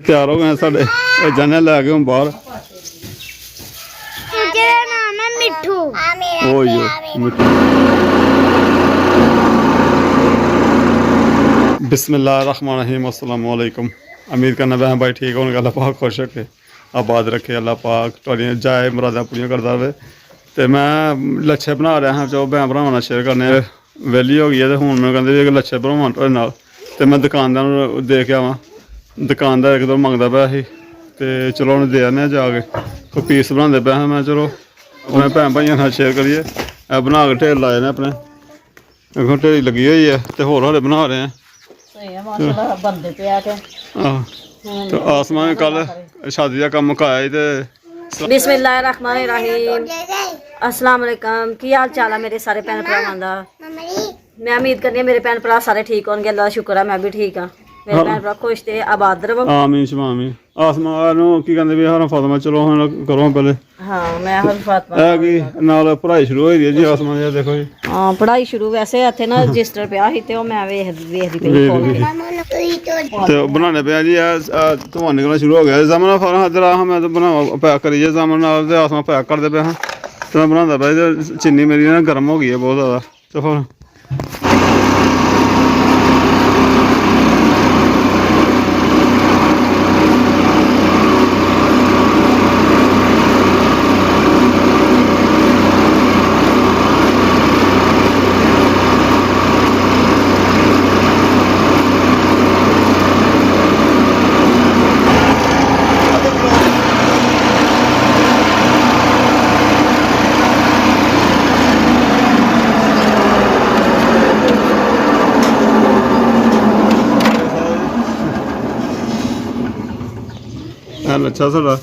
ਤਿਆਰ ਹੋ ਗਏ ਸਾਡੇ ਜਾਨੇ ਲੈ ਕੇ ਹੁਣ ਬਾਹਰ। तेरा नाम है मिट्ठू। ਉਹ ਹੀ बिस्मिल्लाहिर्रहमानिर्रहीम अस्सलाम वालेकुम। उम्मीद करना भैन भाई ठीक होने अल्लाह पाक खुश रखे आबाद रखे अल्लाह पाक तुहाडियां जाए मुरादां पूरियां करदा रहे। तो मैं लच्छे बना रहा हाँ जो भैन भरावां नाल शेयर करने वेली हो गई है। तो हूँ मैं कहते लच्छे बनावां तुहाडे नाल। तो मैं दुकानदार नूं दे के आवां। दुकानदार एक दो मंगदा पिया सी ते चलो उन्हें दे आने जाके कोई पीस बनाते पे मैं चलो अपने भैन भाइयों नाल शेयर करिए। बना के ढेर लाए ने अपने ढेरी लगी हुई है तो होर हाले बना रहे हैं। तो आसमान कल शादी का कम मुकाया ते बिस्मिल्लाहिर्रहमानिर्रहीम अस्सलाम वालेकुम। की हाल चाल है मेरे सारे भैन भरावां दा। मैं उम्मीद करनी मेरे भैन भरा सारे ठीक होंगे। अल्लाह दा शुक्र है मैं भी ठीक हाँ। मेरे भैन भरा खुश ते आबाद रहो। आमीन शमामीन। आसमान नूं की कहंदे भी हर फातिमा चलो हुण करो पहले। हाँ मैं हर फातिमा की नाल पढ़ाई शुरू होई दी है जी। आसमान जी देखो जी। हाँ पढ़ाई शुरू वैसे इत्थे ना रजिस्टर पिया सी ते मैं वेखदी पई खोल के तो बनाने पे जी धुआं निकलना शुरू हो गया। जमन फारा इधर आ मैं तो बना पैक करिए जमन नाल ते आसमान पैक करदे पे हाँ। तो मैं बनांदा पे चीनी मेरी ना गर्म हो गई है बहुत ज़्यादा। तो फिर अच्छा साढ़ा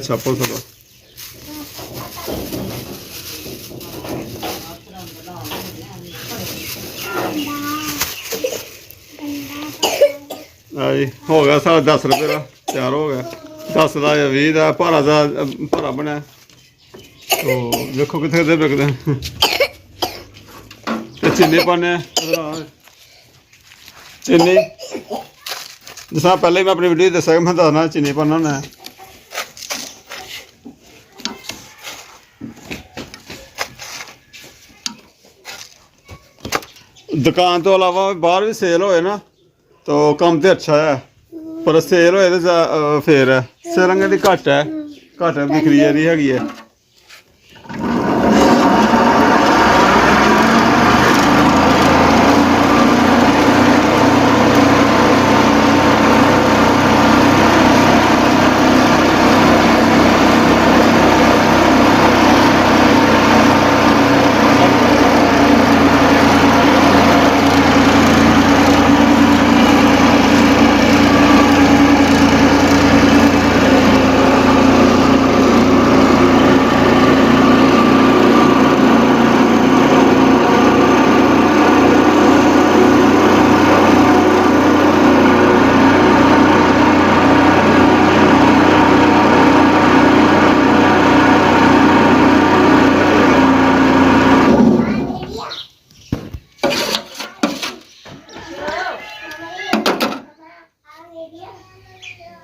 छापो साढ़ा हो गया साढ़ा 10 रुपये का तैयार हो गया। 10 का या 20 का भारा बनया। तो देखो कितने कितने बिकते हैं। चीनी पाने चीनी जिस पहले मैं अपनी वीडियो दसा मैं दसना चीनी पाना होना है। दुकान तो अलावा बाहर भी सेल होए ना तो कम तो अच्छा है पर सेल होए तो फिर है सेल की घट है बिक्री हैगी है।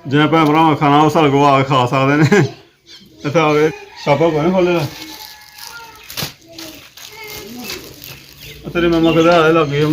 जिन्हें भैन भरावां खाना वो साढ़े को आके खा सकते हैं। इतना आगे छापा कोई नहीं खोले तेरी मम्मा कदे आए लग गई।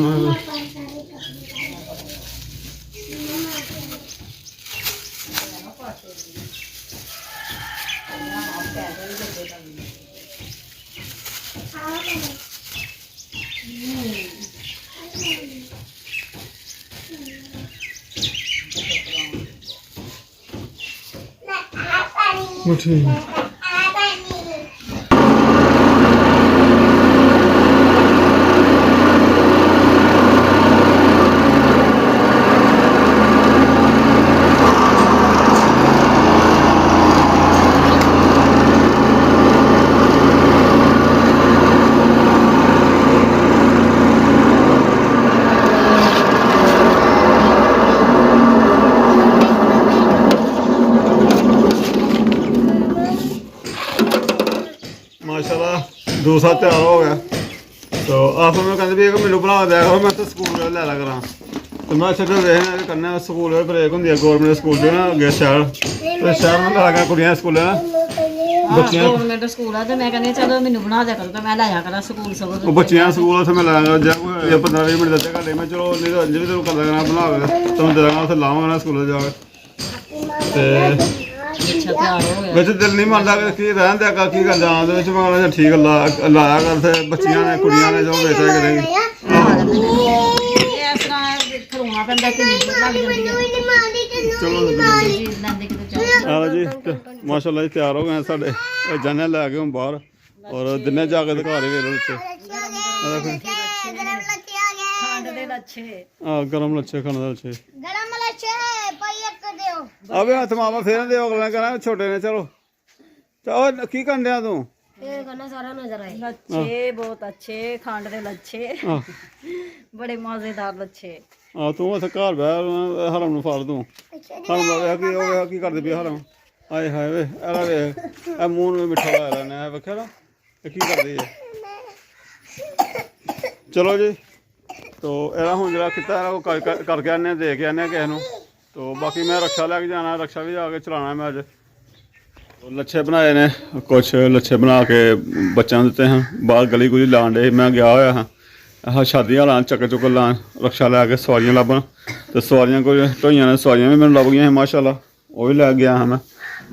ठीक माशाल्लाह दूसरा तैयार हो गया। तो आप मैं कहते भी मैनू बना दिया करो मैं तो स्कूल लै ला करा। ਤੇ ਮੈਂ ਇੱਥੇ ਵੇਖਣਾ ਕਰਨਾ ਸਕੂਲ ਬ੍ਰੇਕ ਹੁੰਦੀ ਹੈ ਗੌਰਮੈਂਟ ਸਕੂਲ ਦੇ ਨਾ ਅੱਗੇ ਸ਼ਹਿਰ ਤੇ ਸ਼ਹਿਰ ਨੂੰ ਲੱਗਾ ਕੁੜੀਆਂ ਸਕੂਲ ਨਾ ਬੱਚਿਆਂ ਗਵਰਨਮੈਂਟ ਸਕੂਲ ਆ ਤੇ ਮੈਂ ਕਹਿੰਦੀ ਚਲੋ ਮੈਨੂੰ ਬਣਾ ਦਿਆ ਕਰੋ ਤੇ ਮੈਂ ਲਾਇਆ ਕਰਾਂ ਸਕੂਲ ਸਭ ਉਹ ਬੱਚਿਆਂ ਸਕੂਲ ਉੱਥੇ ਮੈਂ ਲਾਂਗਾ ਜਾਂ 15-20 ਮਿੰਟ ਦਿੱਤੇ ਘੰਟੇ ਮੈਂ ਚਲੋ ਨਹੀਂ ਤਾਂ ਅੰਜ ਵੀ ਤੈਨੂੰ ਕਰਦਾ ਕਰਾਂ ਬਣਾ ਕੇ ਤੁਹਾਨੂੰ ਦੇ ਦਾਂਗਾ ਉੱਥੇ ਲਾਵਾਂਗਾ ਨਾ ਸਕੂਲ ਜਾ ਕੇ ਤੇ ਅੱਛਾ ਤਿਆਰ ਹੋ ਗਿਆ ਵਿੱਚ ਦਿਲ ਨਹੀਂ ਮੰਨਦਾ ਕਿ ਕੀ ਰਹਿਣ ਦੇ ਅੱਗਾ ਕੀ ਕਰ ਜਾਣ ਦੇ ਵਿੱਚ ਮੈਂ ਕਹਿੰਦਾ ਠੀਕ ਲਾਇਆ ਕਰ ਤੇ ਬੱਚੀਆਂ ਨੇ ਕੁੜੀਆਂ ਨੇ ਜੋ ਵੇਚਿਆ ਕਰੇਗੀ ਇਸ ਤਰ੍ਹਾਂ ਖਰੋਣਾ ਪੈਂਦਾ ਕਿ ਨੀਂਦ ਲੱਗ ਜਾਂਦੀ ਹੈ ਚਲੋ ਜੀ ਲੈਂਦੇ ਕਿਤੇ ਚਾਹ ਆਲੋ ਜੀ ਮਾਸ਼ਾਅੱਲਾ ਜੀ ਤਿਆਰ ਹੋ ਗਏ ਸਾਡੇ ਇਹ ਜਾਨੇ ਲੈ ਕੇ ਹੁਣ ਬਾਹਰ ਔਰ ਦਿਨੇ ਜਾ ਕੇ ਦਿਖਾ ਰਹੇ ਵੇਲੇ ਵਿੱਚ ਖੰਡ ਦੇ ਲੱਛੇ ਆ ਗਰਮ ਲੱਛੇ ਖਾਣ ਦਾ ਲੱਛੇ ਗਰਮ ਲੱਛੇ ਪਈ ਇੱਕ ਦਿਓ ਆਵੇ ਹੱਥ ਮਾਮਾ ਫੇਰਨ ਦੇ ਅਗਲਾ ਕਰਾਂ ਛੋਟੇ ਨੇ ਚਲੋ ਚਾ ਕੀ ਕਰਨ ਡਿਆ ਤੂੰ ਇਹ ਕਰਨਾ ਸਾਰਾ ਨਜ਼ਰ ਆਏ ਲੱਛੇ ਬਹੁਤ ਅੱਛੇ ਖੰਡ ਦੇ ਲੱਛੇ ਆ ਬੜੇ ਮਜ਼ੇਦਾਰ ਲੱਛੇ ਆ ਤੂੰ ਉੱਥੇ ਘਰ ਬਹਿ ਹਰਮ ਨੂੰ ਫੜ ਤੂੰ ਹਰਮ ਦਾ ਵੇਖ ਕੀ ਉਹ ਵੇਖ ਕੀ ਕਰਦੇ ਪਈ ਹਰਮ ਆਏ ਹਾਏ ਵੇ ਇਹਦਾ ਵੇਖ ਇਹ ਮੂੰਹ ਨੂੰ ਮਿੱਠਾ ਲਾਇਆ ਲੈਣਾ ਇਹ ਵੇਖਿਆ ਨਾ ਇਹ ਕੀ ਕਰਦੀ ਹੈ ਚਲੋ ਜੀ ਤੋ ਇਹਦਾ ਹੁਣ ਜਿਹੜਾ ਕੀਤਾ ਇਹਦਾ ਉਹ ਕਰਕੇ ਆਨੇ ਦੇ ਕੇ ਆਨੇ ਕਿਸੇ ਨੂੰ ਤੋ ਬਾਕੀ ਮੈਂ ਰਕਸ਼ਾ ਲੈ ਕੇ ਜਾਣਾ ਰਕਸ਼ਾ ਵੀ ਜਾ ਕੇ ਚਲਾਉਣਾ ਮੈਂ ਅੱਜ ਲੱਛੇ ਬਣਾਏ ਨੇ ਕੁਛ ਲੱਛੇ ਬਣਾ ਕੇ ਬੱਚਿਆਂ ਨੂੰ ਦਿੱਤੇ ਹਾਂ ਬਾਹਰ ਗਲੀ ਗੁਲੀ ਲਾਉਣ ਡੇ ਮੈਂ ਗਿਆ ਹੋਇਆ ਹਾਂ ਆਹ ਸ਼ਾਦੀਆਂ ਲਾਉਣ ਚੱਕਰ ਚੁੱਕਰ ਲਾਉਣ ਰਕਸ਼ਾ ਲੈ ਕੇ ਸਵਾਰੀਆਂ ਲੱਭਣ ਤੇ ਸਵਾਰੀਆਂ ਕੋਈ ਢੋਈਆਂ ਨੇ ਸਵਾਰੀਆਂ ਵੀ ਮੈਨੂੰ ਲੱਭ ਗਈਆਂ ਸੀ ਮਾਸ਼ਾਅੱਲਾ ਉਹ ਵੀ ਲੈ ਗਿਆ ਹਾਂ ਮੈਂ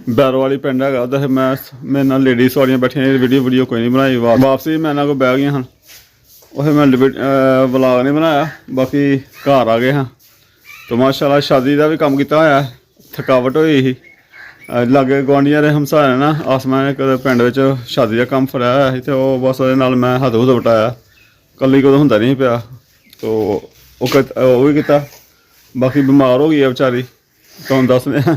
ਬੈਰੋ ਵਾਲੀ ਪਿੰਡ ਹੈਗਾ ਉੱਧਰ ਮੈਂ ਮੇਰੇ ਨਾਲ ਲੇਡੀ ਸਵਾਰੀਆਂ ਬੈਠੀਆਂ ਵੀਡੀਓ ਕੋਈ ਨਹੀਂ ਬਣਾਈ ਵਾਪਸੀ ਮੈਂ ਇਹਨਾਂ ਕੋਲ ਬਹਿ ਗਈਆਂ ਹਨ ਉਹ ਮੈਂ ਵਲੌਗ ਨਹੀਂ ਬਣਾਇਆ ਬਾਕੀ ਘਰ ਆ ਗਏ ਹਾਂ ਤੇ ਮਾਸ਼ਾਅੱਲਾ ਸ਼ਾਦੀ ਦਾ ਵੀ ਕੰਮ ਕੀਤਾ ਹੋਇਆ ਥਕਾਵਟ ਹੋਈ ਸੀ ਲਾਗੇ ਗੁਆਂਢੀਆਂ ਦੇ ਹਮਸਾਇਆ ਨੇ ਨਾ ਆਸਮਾਨ ਇੱਕ ਪਿੰਡ ਵਿੱਚ ਸ਼ਾਦੀ ਦਾ ਕੰਮ ਫੜਿਆ ਹੋਇਆ ਸੀ ਤੇ ਉਹ ਬਸ ਉਹਦੇ ਨਾਲ ਮੈਂ ਹੱਥ ਹੁੱਥ ਵਟਾਇਆ ਇਕੱਲੀ ਕੋਲ ਹੁੰਦਾ ਨਹੀਂ ਪਿਆ ਤੋ ਉਹ ਵੀ ਕੀਤਾ ਬਾਕੀ ਬਿਮਾਰ ਹੋ ਗਈ ਹੈ ਵਿਚਾਰੀ ਤੁਹਾਨੂੰ ਦੱਸਦੇ ਹਾਂ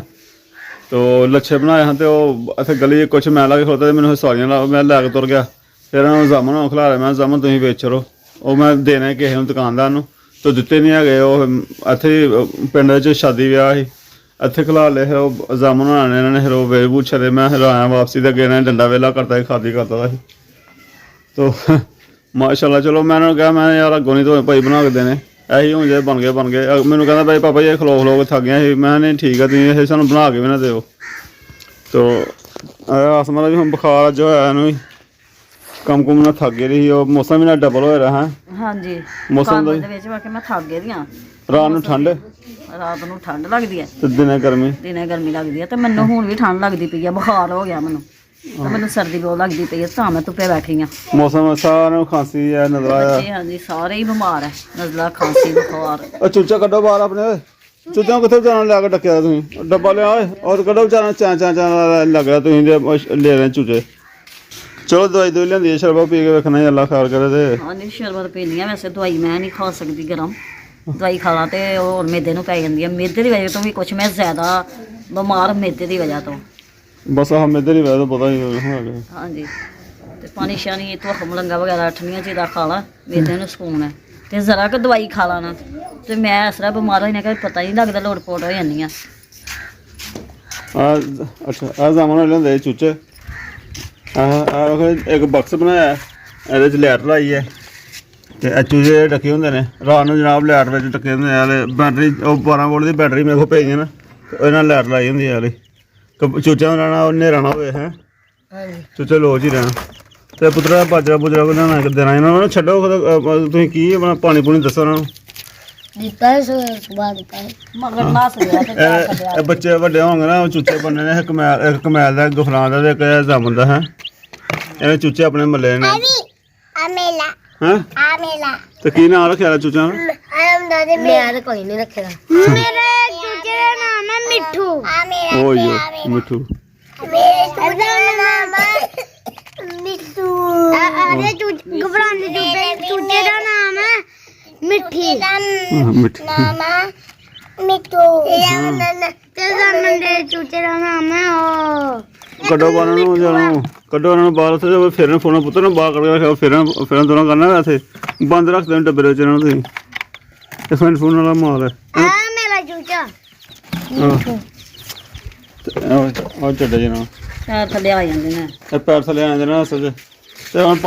ਤੋ ਲੱਛੇ ਬਣਾਏ ਹਨ ਤੇ ਉਹ ਇੱਥੇ ਗਲੀ ਕੁਛ ਮੈਂ ਲਾ ਕੇ ਖਲੋਤਾ ਤੇ ਮੈਨੂੰ ਸਵਾਰੀਆਂ ਲਾ ਮੈਂ ਲੈ ਕੇ ਤੁਰ ਗਿਆ ਫਿਰ ਉਹਨਾਂ ਨੂੰ ਜਾਮਨ ਨੂੰ ਖਿਲਾ ਰਿਹਾ ਮੈਂ ਜਾਮਨ ਤੁਸੀਂ ਵੇਚ ਰੋ ਉਹ ਮੈਂ ਦੇਣੇ ਕਿਸੇ ਨੂੰ ਦੁਕਾਨਦਾਰ ਨੂੰ ਤੋ ਦਿੱਤੇ ਨਹੀਂ ਹੈਗੇ ਉਹ ਇੱਥੇ ਪਿੰਡ ਵਿੱਚ ਸ਼ਾਦੀ ਵਿਆਹ ਸੀ ਇੱਥੇ ਖਿਲਾ ਲਏ ਫਿਰ ਉਹ ਜਾਮਨ ਬਣਾਉਣੇ ਇਹਨਾਂ ਨੇ ਫਿਰ ਉਹ ਵੇਚ ਬੂਛ ਛੱਡੇ ਮੈਂ ਫਿਰ ਆਇਆ ਵਾਪਸੀ ਤੇ ਅੱਗੇ ਇਹਨਾਂ ਨੇ ਡੰਡਾ ਵੇਲਾ ਕਰਤਾ ਸੀ ਖਾਦੀ ਕਰਤਾ ਸੀ ਤੋ ਮਾਸ਼ਾਅੱਲਾ ਚਲੋ ਮੈਂ ਉਹਨਾਂ ਨੂੰ ਕਿਹਾ ਮੈਂ ਯਾਰ ਅੱਗੋਂ ਨਹੀਂ ਤੋਂ ਭਾਈ ਬਣਾ ਕੇ ਦੇਣੇ ਇਹੀ ਹੁਣ ਜੇ ਬਣ ਗਏ ਮੈਨੂੰ ਕਹਿੰਦਾ ਭਾਈ ਪਾਪਾ ਜੀ ਖਲੋ ਕੇ ਥੱਕ ਗਿਆ ਸੀ ਮੈਂ ਨਹੀਂ ਠੀਕ ਆ ਤੁਸੀਂ ਇਹ ਸਾਨੂੰ ਬਣਾ ਕੇ ਵੀ ਨਾ ਦਿਓ ਤੋ ਆਸਮਾ ਦਾ ਵੀ ਹੁਣ ਬੁਖਾਰ ਅੱਜ ਹੋਇਆ ਇਹਨੂੰ ਵੀ ਕੰਮ ਕੁਮ ਨਾਲ ਥੱਕ ਗਈ ਰਹੀ ਉਹ ਮੌਸਮ ਵੀ ਨਾਲ ਡਬਲ ਹੋਇਆ ਰਿਹਾ ਹੈ ਹਾਂਜੀ ਮੌਸਮ ਦੇ ਵਿੱਚ ਵਾ ਕੇ ਮੈਂ ਥੱਕ ਗਈ ਦੀਆਂ ਰਾਤ ਨੂੰ ਠੰਡ ਰਾਤ ਨੂੰ ਠੰਡ ਲੱਗਦੀ ਹੈ ਤੇ ਦਿਨੇ ਗਰਮੀ ਦਿਨੇ ਗਰਮੀ ਲੱਗਦੀ ਹੈ ਤੇ ਮੈਨੂੰ ਹੁਣ ਵੀ ਠੰਡ ਲੱਗਦੀ ਪਈ ਹੈ ਬੁਖਾਰ ਹੋ ਗਿਆ ਮੈਨੂੰ ਤੇ ਮੈਨੂੰ ਸਰਦੀ ਬਹੁਤ ਲੱਗਦੀ ਪਈ ਹੈ ਤਾਂ ਮੈਂ ਧੁੱਪੇ ਬੈਠੀ ਹਾਂ ਮੌਸਮ ਸਾਰਿਆਂ ਨੂੰ ਖਾਂਸੀ ਹੈ ਨਜ਼ਰ ਆਇਆ ਬੱਚੇ ਹਾਂਜੀ ਸਾਰੇ ਹੀ ਬਿਮਾਰ ਹੈ ਨਜ਼ਲਾ ਖਾਂਸੀ ਬੁਖਾਰ ਉਹ ਚੂਚਾ ਕੱਢੋ ਬਾਹਰ ਆਪਣੇ ਓਏ ਚੂਚਾ ਕਿੱਥੇ ਜਾਣਾ ਲਿਆ ਕੇ ਡੱਕਿਆ ਤੁਸੀਂ ਡੱਬਾ ਲਿਆ ਓਏ ਔਰ ਕੱਢੋ ਵਿਚਾਰਾ ਚਾ ਲੱਗ ਰਿਹਾ ਤੁਸੀਂ ਲੈ ਰਹੇ ਚੂਚੇ ਚਲੋ ਦਵਾਈ ਦਵਾਈ ਲੈਂਦੀ ਹੈ ਸ਼ਰਬਤ ਪੀ ਕੇ ਵੇਖਣਾ ਅੱਲਾ ਖੈਰ ਕਰੇ ਤੇ ਹਾਂਜੀ ਸ਼ਰਬਤ ਪੀਂਦੀ ਆ ਵੈਸੇ ਦਵਾਈ ਮੈਂ ਨਹੀਂ ਖਾ ਸਕਦੀ ਗਰਮ ਦਵਾਈ ਖਾਣਾ ਤੇ ਉਹ ਮੈਦੇ ਨੂੰ ਪੈ ਜਾਂਦੀ ਹੈ ਮੈਦੇ ਦੀ ਵਜ੍ਹਾ ਤੋਂ ਵੀ ਕੁਛ ਮੈਂ ਜ਼ਿਆਦਾ ਬਿਮਾਰ ਮੈਦੇ ਦੀ ਵਜ੍ਹਾ ਤੋਂ ਬਸ ਆਹ ਮੇਦਰ ਹੀ ਵੈਸੇ ਪਤਾ ਹੀ ਹੋਣਾ ਹਾਂਜੀ ਤੇ ਪਾਣੀ ਸ਼ਾਨੀ ਤੋਂ ਮਲੰਗਾ ਵਗੈਰਾ ਠੰਡੀਆਂ ਚੀਜ਼ਾਂ ਖਾ ਲਾ ਮੈਦੇ ਨੂੰ ਸਕੂਨ ਹੈ ਤੇ ਜ਼ਰਾ ਕੁ ਦਵਾਈ ਖਾ ਲਾਣਾ ਤੇ ਮੈਂ ਇਸ ਤਰ੍ਹਾਂ ਬਿਮਾਰ ਹੋਈ ਨਾ ਕਿ ਪਤਾ ਨਹੀਂ ਲੱਗਦਾ ਲੋੜ ਪੋਟ ਹੋ ਜਾਂਦੀ ਆ ਅੱਛਾ ਆ ਜਾਮਨ ਲੈਂਦੇ ਚੂਚੇ ਆਹ ਇੱਕ ਬਾਕਸ ਬਣਾਇਆ ਇਹਦੇ 'ਚ ਲਾਈਟ ਲਾਈ ਹੈ ਤੇ ਇਹ ਚੂਚੇ ਢੱਕੇ ਹੁੰਦੇ ਨੇ ਰਾਤ ਨੂੰ ਜਨਾਬ ਲਾਈਟ ਵਿੱਚ ਢੱਕੇ ਹੁੰਦੇ ਆ ਬੈਟਰੀ ਉਹ 12 ਵੋਲਟ ਦੀ ਬੈਟਰੀ ਮੇਰੇ ਕੋਲ ਭੇਜੀ ਨਾ ਤੇ ਉਹਦੇ ਨਾਲ ਲਾਈਟ ਲਾਈ ਹੁੰਦੀ ਹੈ ਵਾਲੀ ਚੂਚਿਆਂ ਨੂੰ ਰਹਿਣਾ ਉਹਨੇ ਰਹਿਣਾ ਹੋਵੇ ਹੈ ਚੂਚੇ ਲੋਚ ਹੀ ਰਹਿਣਾ ਤੇ ਪੁੱਤਰਾ ਬਾਜਰਾ ਬੁਜਰਾ ਕੋ ਨਾ ਦੇਣਾ ਇਹਨਾਂ ਨੂੰ ਛੱਡੋ ਤੁਸੀਂ ਕੀ ਆਪਣਾ ਪਾਣੀ ਪੂਣੀ ਦੱਸੋ ਉਹਨਾਂ ਨੂੰ ਦਿੱਤਾ ਹੈ ਸੁਬਾਹ ਦਿੱਤਾ ਹੈ ਮਗਰ ਨਸ ਗਿਆ ਤੇ ਇਹ ਬੱਚੇ ਵੱਡੇ ਹੋਣਗੇ ਨਾ ਉਹ ਚੂਚੇ ਬਣਨੇ ਨੇ ਇੱਕ ਕਮੈਲ ਦਾ ਗੁਫਰਾਂ ਦਾ ਤੇ ਇੱਕ ਜਾਮਨ ਦਾ ਹੈ ਇਹਨੇ ਚੂਚੇ ਆਪਣੇ ਮੱਲੇ ਨੇ ਆਮੇਲਾ ਹੈ ਆਮੇਲਾ ਤੇ ਕੀ ਨਾਂ ਰੱਖਿਆ ਚੂਚਿਆਂ ਦਾ ਮੈਂ ਤਾਂ ਕੋਈ ਨਹੀਂ ਰੱਖਿਆ ਮੇਰੇ ਚੂਚੇ ਦਾ ਨਾਮ ਹੈ ਮਿੱਠੂ ਆਮੇਲਾ ਓਏ ਮਿੱਠੂ ਮੇਰੇ ਚੂਚੇ ਦਾ ਨਾਮ ਹੈ ਮਿੱਠੂ ਅਰੇ ਗੁਫਰਾਂ ਦੇ ਚੂਚੇ ਦਾ ਨਾਮ ਹੈ ਮਿੱਠੀ ਮਿੱਠੂ ਨਾਮ ਮਿੱਠੂ ਤੇ ਜਾਮਨ ਦੇ ਚੂਚੇ ਦਾ ਨਾਮ ਹੈ ਉਹ ਕੱਢੋ ਬਾਹਰ ਨੂੰ ਜਾਣੋ ਕੱਢੋ ਉਹਨਾਂ ਨੂੰ ਬਾਹਰ ਉੱਥੇ ਫਿਰਨ ਫੋਨ ਪੁੱਤਰ ਨੂੰ ਬਾਹਰ ਕੱਢ ਕੇ ਰੱਖਿਓ ਫਿਰਨ ਦੋਨਾਂ ਕਰਨਾ ਵੈਸੇ ਬੰਦ ਰੱਖ ਦੇਣ ਡੱਬੇ ਵਿੱਚ ਇਹਨਾਂ ਨੂੰ ਤੁਸੀਂ ਇਹ ਫੋਨ ਵਾਲਾ ਮਾਲ ਹੈ ਆ ਮੇਰਾ ਚੂਚਾ ਉਹ ਚੱਡੇ ਜਨਾ ਪੈਰ ਥੱਲੇ ਆ ਜਾਂਦੇ ਨੇ ਇਹ ਪੈਰ ਥੱਲੇ ਆ ਜਾਂਦੇ ਨੇ ਅਸਲ 'ਚ ਤੇ ਹੁਣ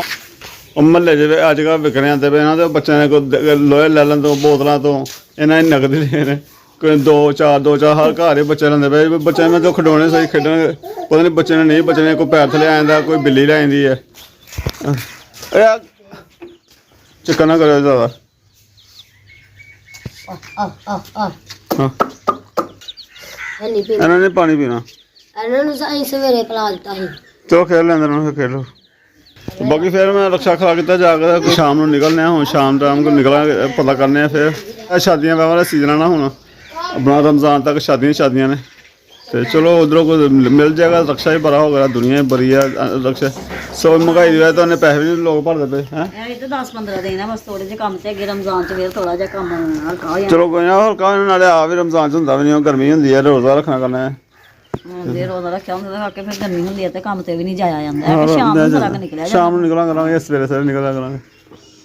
ਉਹ ਮਹੱਲੇ 'ਚ ਅੱਜ ਕੱਲ੍ਹ ਵਿਕਣੇ ਆਉਂਦੇ ਪਏ ਇਹਨਾਂ ਦੇ ਬੱਚਿਆਂ ਨੇ ਕੋਈ ਲੋਹੇ ਲੈ ਲੈਣ ਤੋਂ ਬੋਤਲਾਂ ਤੋਂ ਇਹਨਾਂ ਨੇ ਨਗਦ ਲਏ ਨੇ ਕੋਈ ਦੋ ਚਾਰ ਹਰ ਘਰ ਹੀ ਬੱਚੇ ਲੈਂਦੇ ਪਏ ਬੱਚਿਆਂ ਨੂੰ ਜੋ ਖਿਡੌਣੇ ਸਹੀ ਖੇਡਣ ਪਤਾ ਨਹੀਂ ਬੱਚੇ ਨੇ ਨਹੀਂ ਬਚਣੇ ਕੋਈ ਪੈਰ ਥੱਲੇ ਆ ਜਾਂਦਾ ਕੋਈ ਬਿੱਲੀ ਲੈ ਜਾਂਦੀ ਹੈ ਯਾਰ ਚੱਕਰ ਨਾ ਕਰਿਓ ਜ਼ਿਆਦਾ ਹਾਂ ਨਹੀਂ ਪੀ ਇਹਨਾਂ ਨੇ ਪਾਣੀ ਪੀਣਾ ਇਹਨਾਂ ਨੂੰ ਸਾਈਂ ਸਵੇਰੇ ਪਿਲਾ ਦਿੱਤਾ ਸੀ ਚਲੋ ਖੇਡ ਲੈਂਦੇ ਨੇ ਫਿਰ ਖੇਡ ਲਓ ਬਾਕੀ ਫਿਰ ਮੈਂ ਰਕਸ਼ਾ ਖਲਾ ਕੀਤਾ ਜਾ ਕੇ ਸ਼ਾਮ ਨੂੰ ਨਿਕਲਨੇ ਆ ਹੁਣ ਸ਼ਾਮ ਟਾਈਮ ਕੋਲ ਨਿਕਲਾਂਗੇ ਪਤਾ ਕਰਨੇ ਆ ਫਿਰ ਇਹ ਸ਼ਾਦੀਆਂ ਵਿਆਹਾਂ ਦਾ ਸੀਜ਼ਨ ਆ ਨਾ ਹੁਣ ਆਪਣਾ ਰਮਜ਼ਾਨ ਤੱਕ ਸ਼ਾਦੀਆਂ ਨੇ ਤੇ ਚਲੋ ਉਧਰੋਂ ਕੋਈ ਮਿਲ ਜਾਏਗਾ ਰਕਸ਼ਾ ਹੀ ਬੜਾ ਹੋ ਗਿਆ ਦੁਨੀਆ ਹੀ ਬੜੀ ਆ ਰਕਸ਼ਾ ਸੋ ਮਹਿੰਗਾਈ ਦੀ ਵਜ੍ਹਾ ਤੋਂ ਉਹਨੇ ਪੈਸੇ ਵੀ ਨਹੀਂ ਲੋਕ ਭਰਦੇ ਪਏ ਹੈ ਇਹ ਤਾਂ 10-15 ਦਿਨ ਆ ਬਸ ਥੋੜੇ ਜਿਹੇ ਕੰਮ ਤੇ ਅੱਗੇ ਰਮਜ਼ਾਨ ਚ ਫਿਰ ਥੋੜਾ ਜਿਹਾ ਕੰਮ ਹਲਕਾ ਹੋ ਚਲੋ ਕੋਈ ਨਾ ਹਲਕਾ ਨਾਲੇ ਆ ਵੀ ਰਮਜ਼ਾਨ ਚ ਹੁੰਦਾ ਵੀ ਨਹੀਂ ਗਰਮੀ ਹੁੰਦੀ ਹੈ ਰੋਜ਼ਾ ਰੱਖਣਾ ਕਰਨਾ ਹੈ ਜਾਂਦਾ ਜੇ ਰੋਜ਼ਾ ਰੱਖਿਆ ਹੁੰਦਾ ਤਾਂ ਕੇ ਫਿਰ ਗਰਮੀ ਹੁੰਦੀ ਹੈ ਤੇ ਕੰਮ ਤੇ ਵੀ ਨਹੀਂ ਜਾਇਆ ਜਾਂਦਾ ਸ਼ਾਮ ਨੂੰ ਸਾਰਾ ਨਿਕਲਿਆ ਸ਼ਾਮ ਨੂੰ ਨਿਕਲਾਂ ਕਰਾਂਗੇ ਸਵੇਰੇ ਨਿਕਲਿਆ ਕਰਾਂਗੇ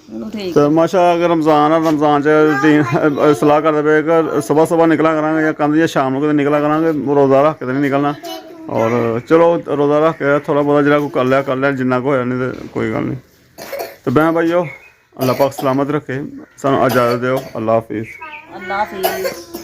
ਚਲੋ ਠੀਕ ਤੇ ਮਾਸ਼ਾ ਅਗਰ ਰਮਜ਼ਾਨ ਆ ਰਮਜ਼ਾਨ ਚ ਰੂਟੀਨ ਸਲਾਹ ਕਰਦੇ ਪਏ ਕਿ ਸਵੇਰ ਨਿਕਲਾਂ ਕਰਾਂਗੇ ਜਾਂ ਕਹਿੰਦੇ ਜਾਂ ਸ਼ਾਮ ਨੂੰ ਕਿਤੇ ਨਿਕਲਿਆ ਕਰਾਂਗੇ ਰੋਜ਼ਾ ਰੱਖ ਕੇ ਤਾਂ ਨਹੀਂ ਨਿਕਲਣਾ ਔਰ ਚਲੋ ਰੋਜ਼ਾ ਰੱਖ ਕੇ ਥੋੜਾ ਬਹੁਤਾ ਜਿਹੜਾ ਕੋਈ ਕਰ ਲਿਆ ਜਿੰਨਾ ਕੁ ਹੋਇਆ ਨਹੀਂ ਤੇ ਕੋਈ ਗੱਲ ਨਹੀਂ ਤੇ ਮੈਂ ਭਾਈਓ ਅੱਲਾਹ ਪਾਕ ਸਲਾਮਤ ਰੱਖੇ ਸਾਨੂੰ ਇਜਾਜ਼ਤ ਦਿਓ ਅੱਲਾਹ ਹਾਫਿਜ਼ ਅੱਲਾਹ ਹਾਫਿਜ਼